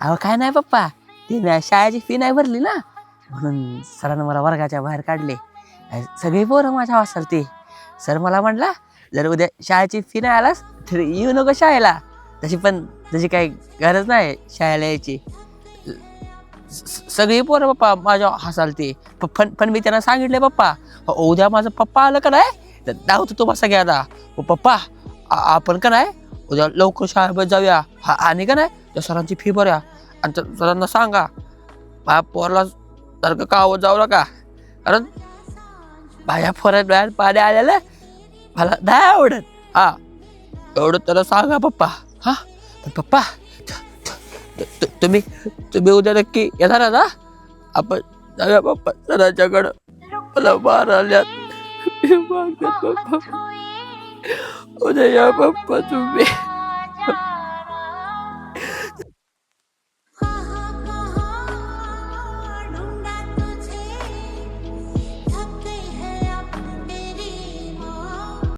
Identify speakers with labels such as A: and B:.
A: अहो काय नाही पप्पा, ती शाळेची फी नाही भरली ना, म्हणून सरांनं मला वर्गाच्या बाहेर काढले. सगळी पोरं माझ्या हसालती. सर मला म्हटला, जर उद्या शाळेची फी नाही आलास तर येऊ नको शाळेला. तशी काही गरज नाही शाळेला यायची. सगळी पोरं पप्पा माझ्या हसालती. पण मी त्यांना सांगितले, पप्पा उद्या माझं पप्पा आलं का नाही तर धावतो तुम्हा सगळ्यांना. पप्पा आपण का नाही उद्या लवकर शाळेमध्ये जाऊया, आणि का नाही त्या सरांची फी भरूया, आणि त्या सरांना सांगा माझ्या पोराला सारखं कावत जाऊ नका, कारण माझ्या पोरात डोळ्यात पाणी आलेलं मला नाही आवडत. एवढं त्याला सांगा पप्पा. पण पप्पा तुम्ही उद्या नक्की येणार ना? आपण जाऊया पप्पा सरांच्याकडं. मला मारायल्यात. पप्पा उद्या या पप्पा तुम्ही.